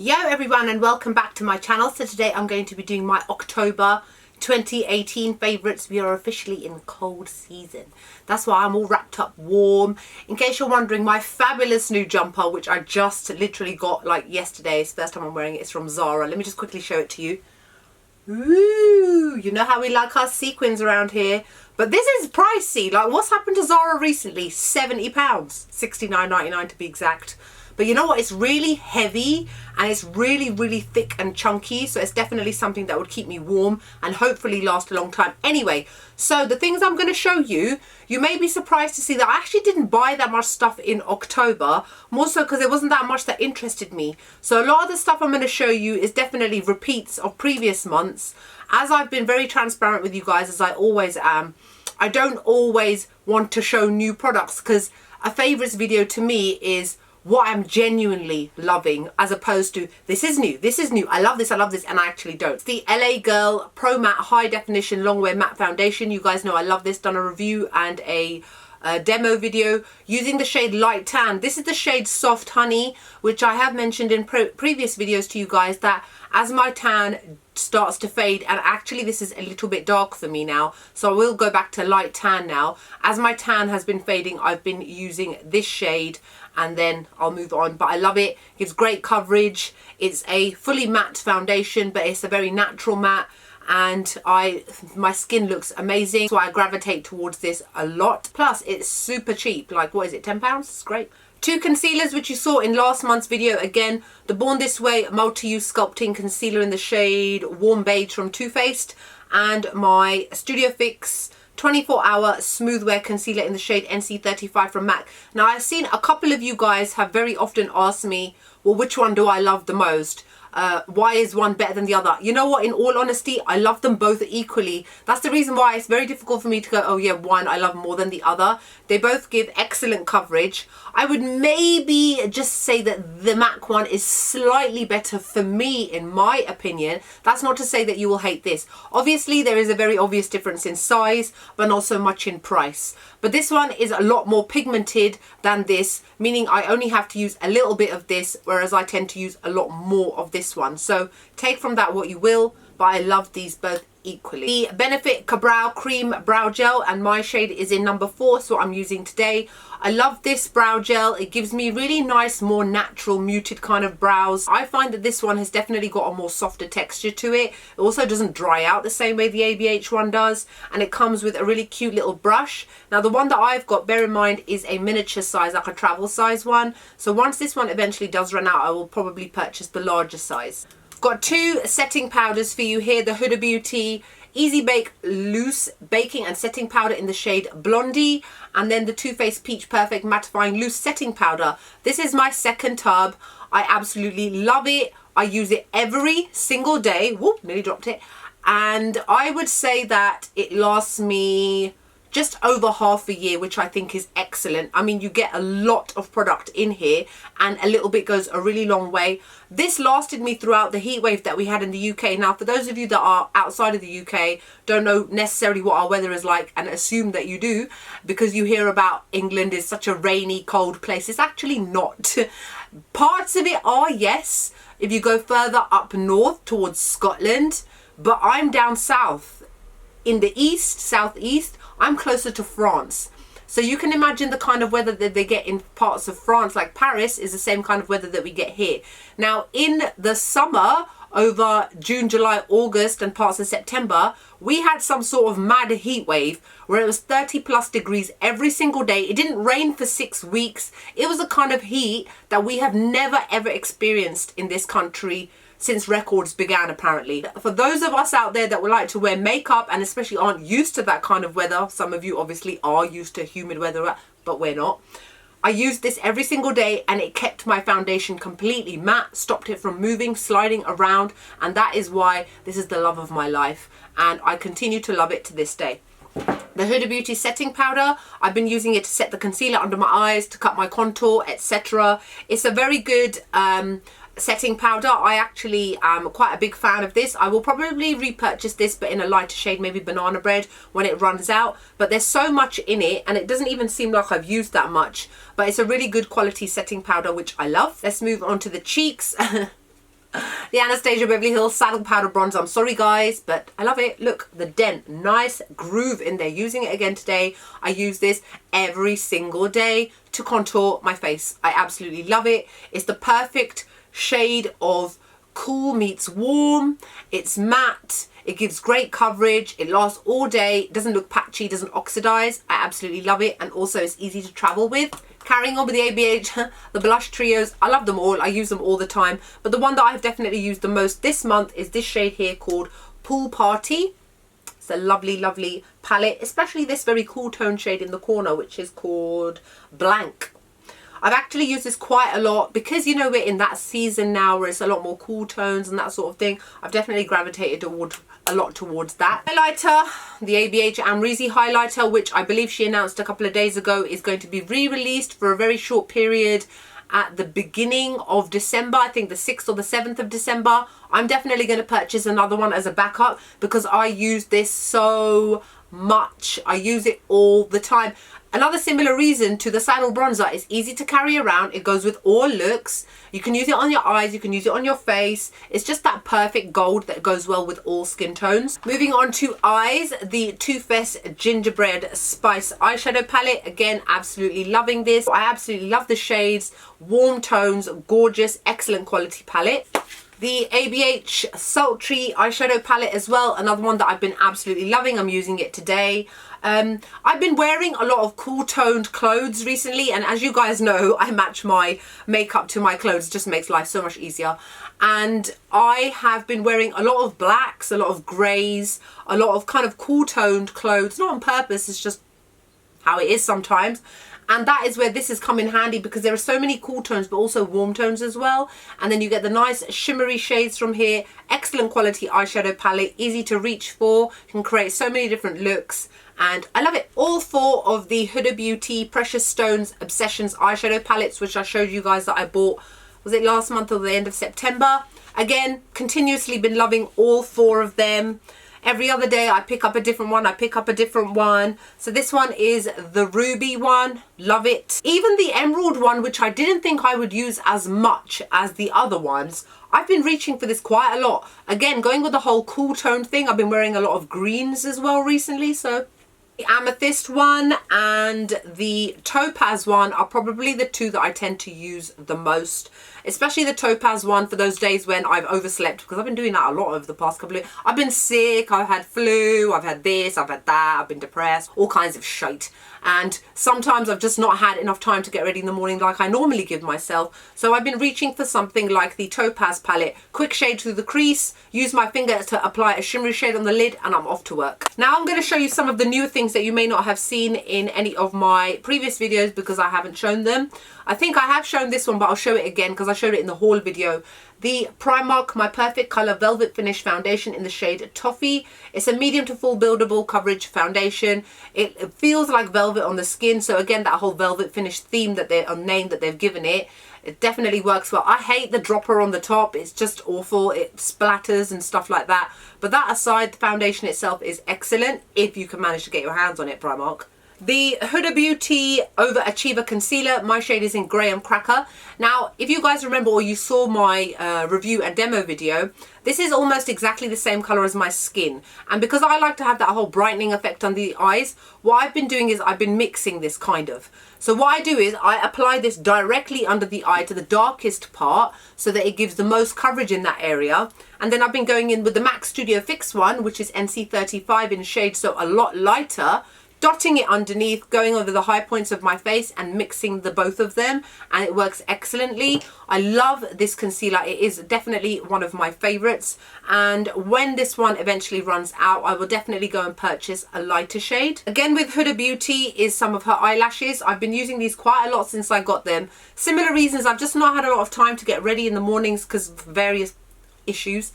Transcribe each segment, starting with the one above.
Yo everyone, and welcome back to my channel. So today I'm going to be doing my October 2018 favourites. We are officially in cold season. That's why I'm all wrapped up warm. In case you're wondering, my fabulous new jumper, which I just literally got like yesterday, it's the first time I'm wearing it, it's from Zara. Let me just quickly show it to you. Ooh, you know how we like our sequins around here. But this is pricey. Like, what's happened to Zara recently? £70, £69.99 to be exact. But you know what? It's really heavy and it's really thick and chunky. So it's definitely something that would keep me warm and hopefully last a long time. Anyway, so the things I'm going to show you, you may be surprised to see that I actually didn't buy that much stuff in October. More so because there wasn't that much that interested me. So a lot of the stuff I'm going to show you is definitely repeats of previous months. As I've been very transparent with you guys, as I always am, I don't always want to show new products because a favourites video to me is what I'm genuinely loving, as opposed to this is new, I love this, and I actually don't. It's the LA Girl Pro Matte High Definition Longwear Matte Foundation. You guys know I love this. Done a review and a demo video using the shade Light Tan. This is the shade Soft Honey, which I have mentioned in previous videos to you guys that as my tan starts to fade, and actually this is a little bit dark for me now, so I will go back to Light Tan now. As my tan has been fading, I've been using this shade and then I'll move on. But I love it. Gives great coverage. It's a fully matte foundation, but it's a very natural matte, and my skin looks amazing, so I gravitate towards this a lot. Plus it's super cheap. Like, what is it, £10? It's great. Two concealers which you saw in last month's video. Again, the Born This Way multi-use sculpting concealer in the shade Warm Beige from Too Faced, and my Studio Fix 24-hour smooth wear concealer in the shade NC35 from MAC. Now, I've seen a couple of you guys have very often asked me, well, which one do I love the most? Why is one better than the other? You know what, in all honesty, I love them both equally. That's the reason why it's very difficult for me to go, oh yeah, one I love more than the other. They both give excellent coverage. I would maybe just say that the MAC one is slightly better for me, in my opinion. That's not to say that you will hate this. Obviously, there is a very obvious difference in size, but not so much in price. But this one is a lot more pigmented than this, meaning I only have to use a little bit of this, whereas I tend to use a lot more of this one. So take from that what you will, but I love these both equally. The Benefit Ka-Brow Cream Brow Gel, and my shade is in number 4, so I'm using today. I love this brow gel. It gives me really nice, more natural, muted kind of brows. I find that this one has definitely got a more softer texture to it. It also doesn't dry out the same way the ABH one does, and it comes with a really cute little brush. Now, the one that I've got, bear in mind, is a miniature size, like a travel size one. So once this one eventually does run out, I will probably purchase the larger size. Got two setting powders for you here. The Huda Beauty Easy Bake Loose Baking and Setting Powder in the shade Blondie, and then the Too Faced Peach Perfect Mattifying Loose Setting Powder. This is my second tub. I absolutely love it. I use it every single day. Whoop, nearly dropped it. And I would say that it lasts me just over half a year, which I think is excellent. I mean, you get a lot of product in here, and a little bit goes a really long way. This lasted me throughout the heat wave that we had in the UK. Now, for those of you that are outside of the UK, don't know necessarily what our weather is like, and assume that you do, because you hear about England is such a rainy, cold place. It's actually not. Parts of it are, yes, if you go further up north towards Scotland, but I'm down south in the east, southeast. I'm closer to France. So you can imagine the kind of weather that they get in parts of France, like Paris, is the same kind of weather that we get here. Now, in the summer, over June, July, August, and parts of September, we had some sort of mad heat wave where it was 30+ degrees every single day. It didn't rain for 6 weeks. It was a kind of heat that we have never ever experienced in this country since records began, apparently. For those of us out there that would like to wear makeup and especially aren't used to that kind of weather, some of you obviously are used to humid weather, but we're not. I used this every single day, and it kept my foundation completely matte, stopped it from moving, sliding around, and that is why this is the love of my life, and I continue to love it to this day. The Huda Beauty setting powder, I've been using it to set the concealer under my eyes, to cut my contour, etc. It's a very good setting powder. I actually am quite a big fan of this. I will probably repurchase this, but in a lighter shade, maybe banana bread, when it runs out. But there's so much in it, and it doesn't even seem like I've used that much, but it's a really good quality setting powder, which I love. Let's move on to the cheeks. The Anastasia Beverly Hills Saddle Powder Bronzer. I'm sorry guys, but I love it. Look, the dent, nice groove in there. Using it again today. I use this every single day to contour my face. I absolutely love it. It's the perfect shade of cool meets warm. It's matte. It gives great coverage. It lasts all day. It doesn't look patchy, doesn't oxidize. I absolutely love it. And also it's easy to travel with. Carrying on with the ABH, the blush trios, I love them all. I use them all the time. But the one that I've definitely used the most this month is this shade here called Pool Party. It's a lovely, lovely palette, especially this very cool tone shade in the corner, which is called Blank. I've actually used this quite a lot because, you know, we're in that season now where it's a lot more cool tones and that sort of thing. I've definitely gravitated a lot towards that. Highlighter, the ABH Amrezy highlighter, which I believe she announced a couple of days ago is going to be re-released for a very short period at the beginning of December. I think the 6th or the 7th of December. I'm definitely going to purchase another one as a backup because I use this so much. I use it all the time. Another similar reason to the saddle bronzer, is easy to carry around. It goes with all looks. You can use it on your eyes, you can use it on your face. It's just that perfect gold that goes well with all skin tones. Moving on to eyes, the Too Faced Gingerbread Spice eyeshadow palette. Again, absolutely loving this. I absolutely love the shades, warm tones, gorgeous, excellent quality palette. The ABH Sultry eyeshadow palette as well, another one that I've been absolutely loving. I'm using it today. I've been wearing a lot of cool toned clothes recently, and as you guys know, I match my makeup to my clothes. It just makes life so much easier. And I have been wearing a lot of blacks, a lot of greys, a lot of kind of cool toned clothes, not on purpose, it's just how it is sometimes. And that is where this has come in handy because there are so many cool tones but also warm tones as well. And then you get the nice shimmery shades from here. Excellent quality eyeshadow palette, easy to reach for. You can create so many different looks and I love it. All four of the Huda Beauty Precious Stones Obsessions eyeshadow palettes, which I showed you guys that I bought, was it last month or the end of September? Again, continuously been loving all four of them. Every other day I pick up a different one, I pick up a different one. So this one is the ruby one, love it. Even the emerald one, which I didn't think I would use as much as the other ones, I've been reaching for this quite a lot. Again, going with the whole cool tone thing, I've been wearing a lot of greens as well recently, so. The amethyst one and the topaz one are probably the two that I tend to use the most, especially the topaz one for those days when I've overslept, because I've been doing that a lot over the past couple of years. I've been sick, I've had flu, I've had this, I've had that, I've been depressed, all kinds of shite. And sometimes I've just not had enough time to get ready in the morning like I normally give myself. So I've been reaching for something like the Topaz palette. Quick shade through the crease, use my finger to apply a shimmery shade on the lid, and I'm off to work. Now I'm going to show you some of the newer things that you may not have seen in any of my previous videos because I haven't shown them. I think I have shown this one, but I'll show it again because I showed it in the haul video. The Primark My Perfect Colour Velvet Finish Foundation in the shade Toffee. It's a medium to full buildable coverage foundation. It feels like velvet on the skin. So again, that whole velvet finish theme that name that they've given it, it definitely works well. I hate the dropper on the top. It's just awful. It splatters and stuff like that. But that aside, the foundation itself is excellent if you can manage to get your hands on it, Primark. The Huda Beauty Overachiever Concealer, my shade is in Graham Cracker. Now, if you guys remember or you saw my review and demo video, this is almost exactly the same colour as my skin. And because I like to have that whole brightening effect on the eyes, what I've been doing is I've been mixing this kind of. So what I do is I apply this directly under the eye to the darkest part so that it gives the most coverage in that area. And then I've been going in with the MAC Studio Fix one, which is NC35 in shade, so a lot lighter, dotting it underneath, going over the high points of my face and mixing the both of them, and it works excellently. I love this concealer. It is definitely one of my favorites, and when this one eventually runs out, I will definitely go and purchase a lighter shade. Again, with Huda Beauty is some of her eyelashes. I've been using these quite a lot since I got them. Similar reasons, I've just not had a lot of time to get ready in the mornings because of various issues.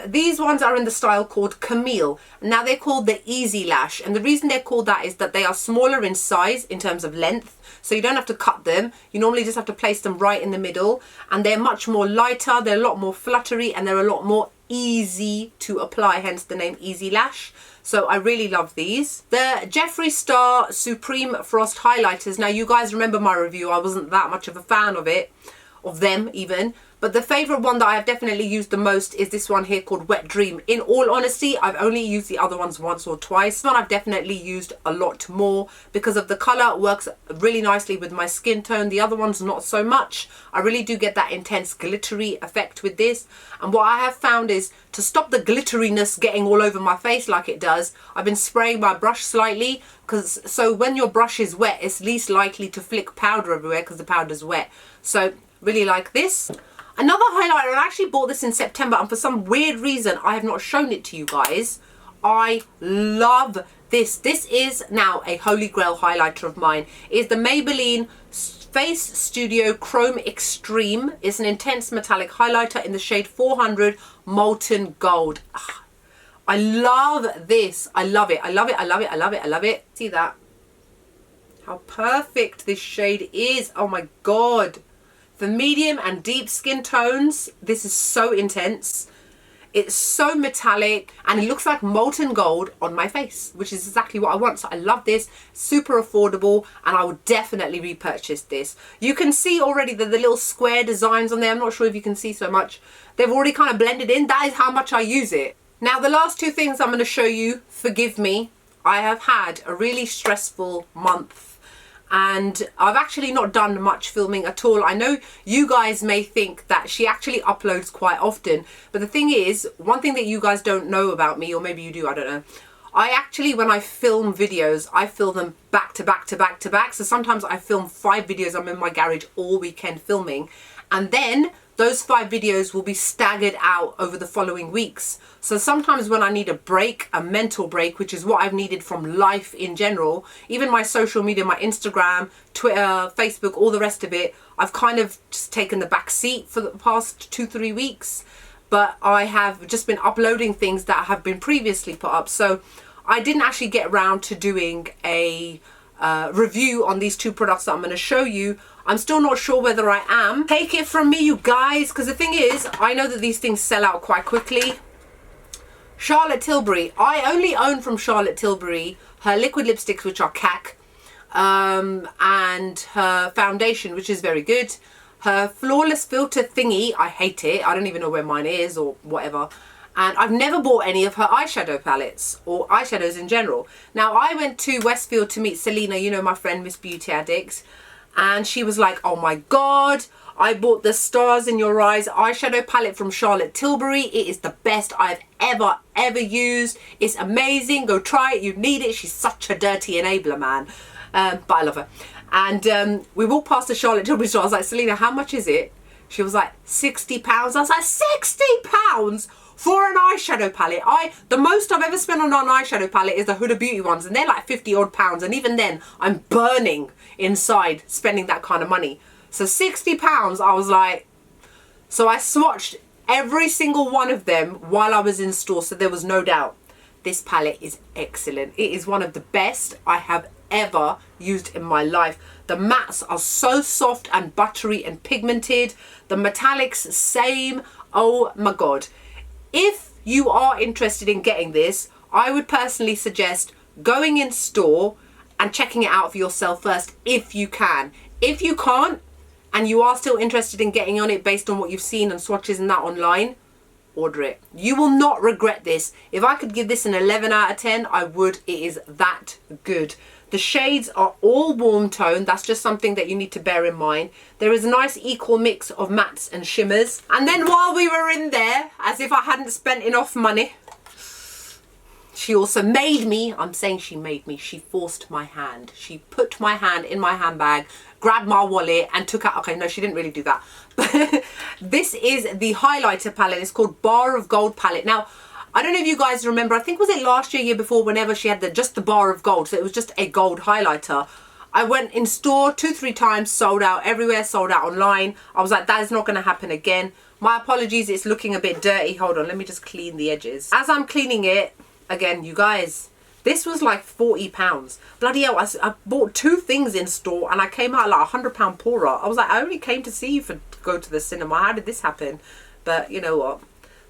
These ones are in the style called Camille. Now they're called the Easy Lash, and the reason they're called that is that they are smaller in size in terms of length, so you don't have to cut them. You normally just have to place them right in the middle, and they're much more lighter, they're a lot more fluttery, and they're a lot more easy to apply, hence the name Easy Lash. So I really love these. The Jeffree Star Supreme Frost Highlighters. Now you guys remember my review, I wasn't that much of a fan of it, of them even, But the favourite one that I have definitely used the most is this one here called Wet Dream. In all honesty, I've only used the other ones once or twice. This one I've definitely used a lot more because of the colour. It works really nicely with my skin tone. The other ones not so much. I really do get that intense glittery effect with this. And what I have found is to stop the glitteriness getting all over my face like it does, I've been spraying my brush slightly, because so when your brush is wet, it's least likely to flick powder everywhere because the powder's wet. So really like this. Another highlighter, I actually bought this in September, and for some weird reason I have not shown it to you guys. I love this. This is now a holy grail highlighter of mine. It's the Maybelline Face Studio Chrome Extreme. It's an intense metallic highlighter in the shade 400 Molten Gold. I love this. I love it. I love it. I love it. I love it. I love it. See that? How perfect this shade is. Oh my God. For medium and deep skin tones, this is so intense. It's so metallic and it looks like molten gold on my face, which is exactly what I want. So I love this, super affordable, and I would definitely repurchase this. You can see already that the little square designs on there, I'm not sure if you can see so much, they've already kind of blended in. That is how much I use it. Now the last two things I'm going to show you, forgive me, I have had a really stressful month. And I've actually not done much filming at all. I know you guys may think that she actually uploads quite often, but the thing is, one thing that you guys don't know about me, or maybe you do, I don't know, I actually, when I film videos, I film them back to back to back to back. So sometimes I film 5 videos. I'm in my garage all weekend filming, and then those 5 videos will be staggered out over the following weeks. So sometimes when I need a break, a mental break, which is what I've needed from life in general, even my social media, my Instagram, Twitter, Facebook, all the rest of it, I've kind of just taken the back seat for the past 2-3 weeks. But I have just been uploading things that have been previously put up. So I didn't actually get around to doing a review on these 2 products that I'm going to show you. I'm still not sure whether I am. Take it from me, you guys, because the thing is, I know that these things sell out quite quickly. Charlotte Tilbury. I only own from Charlotte Tilbury her liquid lipsticks, which are CAC, and her foundation, which is very good. Her flawless filter thingy, I hate it. I don't even know where mine is or whatever. And I've never bought any of her eyeshadow palettes or eyeshadows in general. Now, I went to Westfield to meet Selena, you know, my friend, Miss Beauty Addict. And she was like, oh my God, I bought the Stars in Your Eyes eyeshadow palette from Charlotte Tilbury. It is the best I've ever used. It's amazing. Go try it. You need it. She's such a dirty enabler, man. But I love her. And we walked past the Charlotte Tilbury store. I was like, Selena, how much is it? She was like, £60. I was like, £60 for an eyeshadow palette? The most I've ever spent on an eyeshadow palette is the Huda Beauty ones, and they're like 50 odd pounds, and even then I'm burning inside spending that kind of money. So £60, I was like, so I swatched every single one of them while I was in store, so there was no doubt this palette is excellent. It is one of the best I have ever used in my life. The mattes are so soft and buttery and pigmented. The metallics, same. Oh my God. If you are interested in getting this, I would personally suggest going in store and checking it out for yourself first if you can. If you can't and you are still interested in getting on it based on what you've seen and swatches and that online, order it. You will not regret this. If I could give this an 11 out of 10, I would. It is that good. The shades are all warm tone. That's just something that you need to bear in mind. There is a nice equal mix of mattes and shimmers. And then while we were in there, as if I hadn't spent enough money, she also made me, I'm saying she made me, she forced my hand. She put my hand in my handbag, grabbed my wallet and took out, okay, no, she didn't really do that. But this is the highlighter palette. It's called Bar of Gold palette. Now, I don't know if you guys remember, I think was it last year before, whenever she had just the bar of gold. So it was just a gold highlighter. I went in store 2-3 times, sold out everywhere, sold out online. I was like, that is not going to happen again. My apologies, it's looking a bit dirty. Hold on, let me just clean the edges. As I'm cleaning it, again, you guys, this was like £40. Bloody hell, I bought 2 things in store and I came out like £100 poorer. I was like, I only came to see you to go to the cinema. How did this happen? But you know what?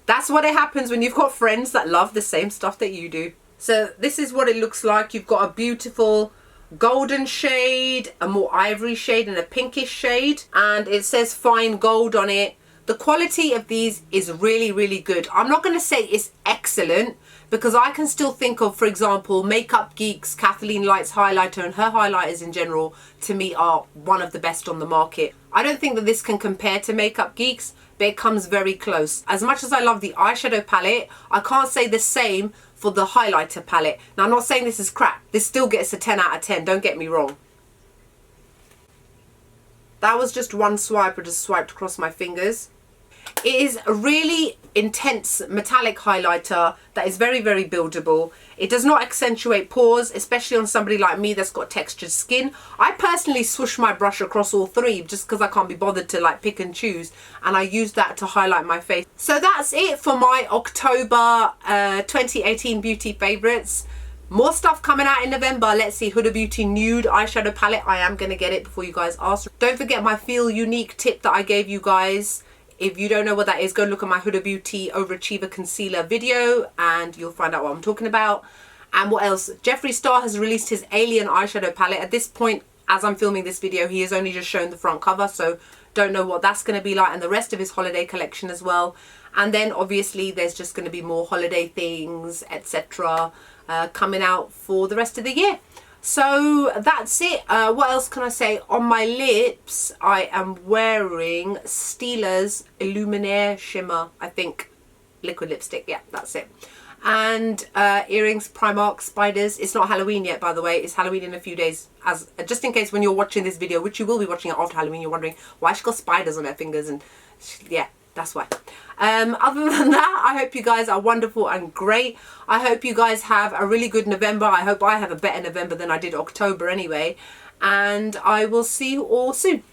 That's what it happens when you've got friends that love the same stuff that you do. So this is what it looks like. You've got a beautiful golden shade, a more ivory shade and a pinkish shade. And it says fine gold on it. The quality of these is really, really good. I'm not going to say it's excellent, because I can still think of, for example, Makeup Geek's Kathleen Light's highlighter, and her highlighters in general, to me, are one of the best on the market. I don't think that this can compare to Makeup Geek's, but it comes very close. As much as I love the eyeshadow palette, I can't say the same for the highlighter palette. Now, I'm not saying this is crap. This still gets a 10 out of 10, don't get me wrong. That was just one swipe. I just swiped across my fingers. It is a really intense metallic highlighter that is very, very buildable. It does not accentuate pores, especially on somebody like me that's got textured skin. I personally swoosh my brush across all three just because I can't be bothered to like pick and choose, and I use that to highlight my face. So that's it for my October 2018 beauty favorites. More stuff coming out in November. Let's see, Huda Beauty Nude eyeshadow palette. I am going to get it before you guys ask. Don't forget my Feel Unique tip that I gave you guys. If you don't know what that is, go look at my Huda Beauty Overachiever Concealer video and you'll find out what I'm talking about. And what else? Jeffree Star has released his Alien eyeshadow palette. At this point, as I'm filming this video, he has only just shown the front cover, so don't know what that's going to be like, and the rest of his holiday collection as well. And then obviously there's just going to be more holiday things, etc. Coming out for the rest of the year. So that's it. What else can I say? On my lips, I am wearing Stila's Illuminaire Shimmer, I think. Liquid lipstick, yeah, that's it. And earrings, Primark Spiders. It's not Halloween yet, by the way. It's Halloween in a few days. As just in case when you're watching this video, which you will be watching it after Halloween, you're wondering why she got spiders on her fingers, and yeah, that's why. Other than that, I hope you guys are wonderful and great. I hope you guys have a really good November. I hope I have a better November than I did October anyway. And I will see you all soon.